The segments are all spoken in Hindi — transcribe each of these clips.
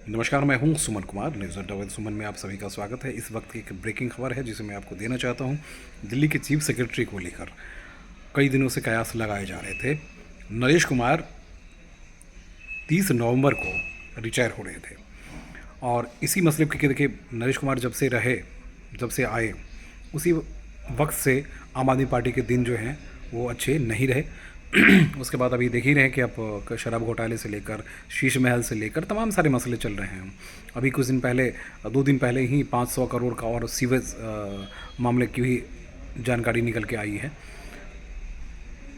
नमस्कार, मैं हूं सुमन कुमार। न्यूज़ अड्डा विद सुमन में आप सभी का स्वागत है। इस वक्त की एक ब्रेकिंग खबर है जिसे मैं आपको देना चाहता हूं। दिल्ली के चीफ सेक्रेटरी को लेकर कई दिनों से कयास लगाए जा रहे थे। नरेश कुमार 30 नवंबर को रिटायर हो रहे थे और इसी मसले के देखिए, नरेश कुमार जब से आए उसी वक्त से आम आदमी पार्टी के दिन जो हैं वो अच्छे नहीं रहे। उसके बाद अभी देख ही रहे हैं कि अब शराब घोटाले से लेकर शीश महल से लेकर तमाम सारे मसले चल रहे हैं। अभी कुछ दिन पहले 2 दिन पहले ही 500 करोड़ का और सीवेज मामले की भी जानकारी निकल के आई है।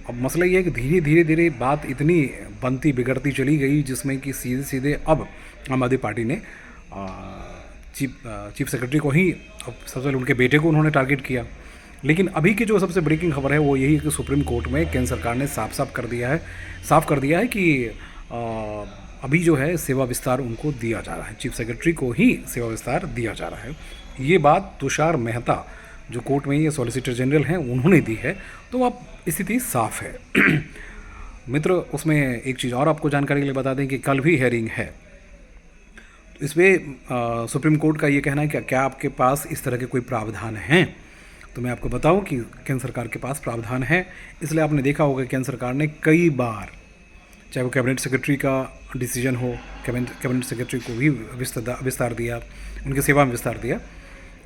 अब मसला ये है कि धीरे धीरे बात इतनी बनती बिगड़ती चली गई जिसमें कि सीधे सीधे अब आम आदमी पार्टी ने चीफ सेक्रेटरी को ही, अब सबसे पहले उनके बेटे को उन्होंने टारगेट किया। लेकिन अभी की जो सबसे ब्रेकिंग खबर है वो यही है कि सुप्रीम कोर्ट में केंद्र सरकार ने साफ कर दिया है कि अभी जो है सेवा विस्तार उनको दिया जा रहा है, चीफ सेक्रेटरी को ही सेवा विस्तार दिया जा रहा है। ये बात तुषार मेहता जो कोर्ट में ये सॉलिसिटर जनरल हैं उन्होंने दी है, तो अब स्थिति साफ है। मित्र, उसमें एक चीज़ और आपको जानकारी के लिए बता दें कि कल भी हेयरिंग है। इसमें सुप्रीम कोर्ट का ये कहना है कि क्या आपके पास इस तरह के कोई प्रावधान हैं। तो मैं आपको बताऊं कि केंद्र सरकार के पास प्रावधान है। इसलिए आपने देखा होगा केंद्र सरकार ने कई बार, चाहे वो कैबिनेट सेक्रेटरी का डिसीजन हो, कैबिनेट सेक्रेटरी को भी विस्तार दिया, उनकी सेवा में विस्तार दिया,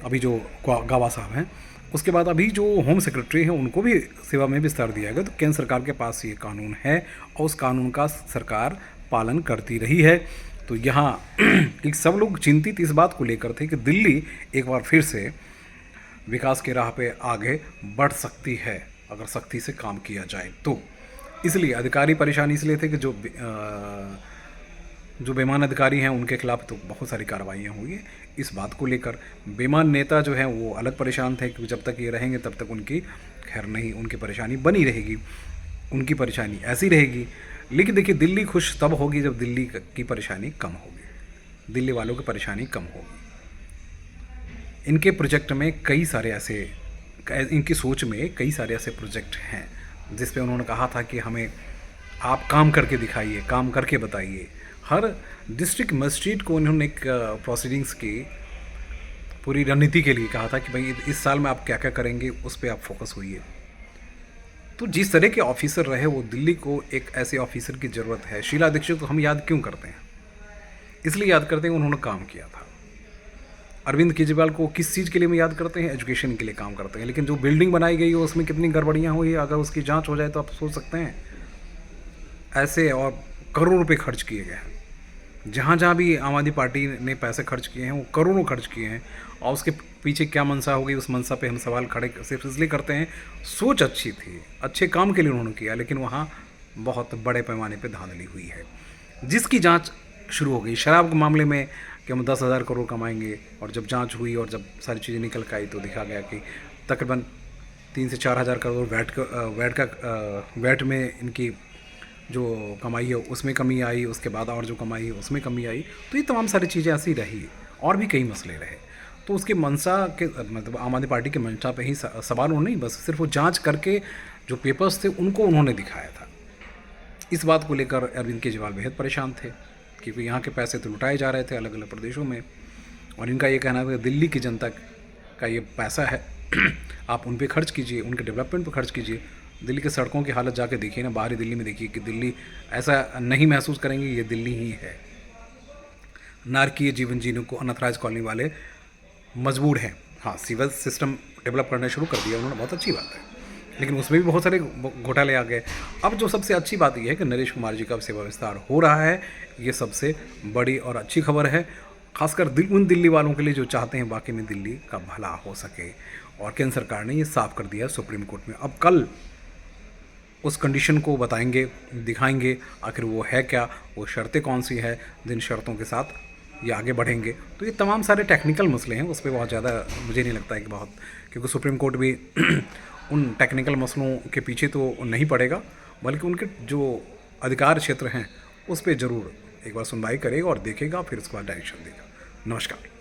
अभी जो गावा साहब हैं। उसके बाद अभी जो होम सेक्रेटरी हैं उनको भी सेवा में विस्तार दिया गया। तो केंद्र सरकार के पास ये कानून है और उस कानून का सरकार पालन करती रही है। तो यहाँ एक सब लोग चिंतित इस बात को लेकर थे कि दिल्ली एक बार फिर से विकास के राह पे आगे बढ़ सकती है अगर सख्ती से काम किया जाए तो। इसलिए अधिकारी परेशानी इसलिए थे कि जो बेईमान अधिकारी हैं उनके खिलाफ तो बहुत सारी कार्रवाइयाँ हुई। इस बात को लेकर बेईमान नेता जो हैं वो अलग परेशान थे कि जब तक ये रहेंगे तब तक उनकी खैर नहीं, उनकी परेशानी बनी रहेगी, उनकी परेशानी ऐसी रहेगी। लेकिन देखिए, दिल्ली खुश तब होगी जब दिल्ली की परेशानी कम होगी, दिल्ली वालों की परेशानी कम होगी। इनके प्रोजेक्ट में इनकी सोच में कई सारे ऐसे प्रोजेक्ट हैं जिस पे उन्होंने कहा था कि हमें आप काम करके दिखाइए, काम करके बताइए। हर डिस्ट्रिक्ट मजिस्ट्रेट को उन्होंने एक प्रोसीडिंग्स की पूरी रणनीति के लिए कहा था कि भाई इस साल में आप क्या क्या करेंगे उस पर आप फोकस होइए। तो जिस तरह के ऑफिसर रहे वो, दिल्ली को एक ऐसे ऑफिसर की ज़रूरत है। शीला दीक्षित को हम याद क्यों करते हैं? इसलिए याद करते हैं उन्होंने काम किया था। अरविंद केजरीवाल को किस चीज़ के लिए हम याद करते हैं? एजुकेशन के लिए काम करते हैं। लेकिन जो बिल्डिंग बनाई गई है उसमें कितनी गड़बड़ियाँ हुई, अगर उसकी जांच हो जाए तो आप सोच सकते हैं। ऐसे और करोड़ों रुपए खर्च किए गए हैं। जहाँ जहाँ भी आम आदमी पार्टी ने पैसे खर्च किए हैं वो करोड़ों खर्च किए हैं, और उसके पीछे क्या मंशा हो गई, उस मंशा पे हम सवाल खड़े सिर्फ इसलिए करते हैं। सोच अच्छी थी, अच्छे काम के लिए उन्होंने किया, लेकिन वहाँ बहुत बड़े पैमाने पर धांधली हुई है जिसकी जाँच शुरू हो गई। शराब के मामले में कि हम 10,000 करोड़ कमाएंगे, और जब जांच हुई और जब सारी चीज़ें निकल कर आई तो दिखा गया कि तकरीबन 3 से 4,000 करोड़ वैट में इनकी जो कमाई है उसमें कमी आई, उसके बाद और जो कमाई है उसमें कमी आई। तो ये तमाम सारी चीज़ें ऐसी रही और भी कई मसले रहे। तो उसके मंशा के मतलब आम आदमी पार्टी के मंशा पे ही सवाल हो नहीं, बस सिर्फ वो जाँच करके जो पेपर्स थे उनको उन्होंने दिखाया था। इस बात को लेकर अरविंद केजरीवाल बेहद परेशान थे क्योंकि यहाँ के पैसे तो लुटाए जा रहे थे अलग अलग प्रदेशों में, और इनका ये कहना है कि दिल्ली की जनता का ये पैसा है, आप उन पे खर्च कीजिए, उनके डेवलपमेंट पे खर्च कीजिए। दिल्ली के सड़कों की हालत जाके देखिए ना, बाहरी दिल्ली में देखिए कि दिल्ली ऐसा नहीं महसूस करेंगे ये दिल्ली ही है। नारकीय जीवन जीने को अनथराइज कॉलोनी वाले मजबूर हैं। हाँ, सिविल सिस्टम डेवलप करना शुरू कर दिया उन्होंने, बहुत अच्छी बात है, लेकिन उसमें भी बहुत सारे घोटाले आ गए। अब जो सबसे अच्छी बात यह है कि नरेश कुमार जी का सेवा विस्तार हो रहा है, ये सबसे बड़ी और अच्छी खबर है, खासकर उन दिल्ली वालों के लिए जो चाहते हैं वाकई में दिल्ली का भला हो सके। और केंद्र सरकार ने ये साफ कर दिया सुप्रीम कोर्ट में। अब कल उस कंडीशन को बताएंगे, दिखाएंगे आखिर वो है क्या, वो शर्तें कौन सी है, जिन शर्तों के साथ ये आगे बढ़ेंगे। तो ये तमाम सारे टेक्निकल मसले हैं, उस पर बहुत ज़्यादा मुझे नहीं लगता है कि बहुत, क्योंकि सुप्रीम कोर्ट भी उन टेक्निकल मसलों के पीछे तो नहीं पड़ेगा, बल्कि उनके जो अधिकार क्षेत्र हैं उस पर ज़रूर एक बार सुनवाई करेगा और देखेगा, फिर उसके बाद डायरेक्शन देगा। नमस्कार।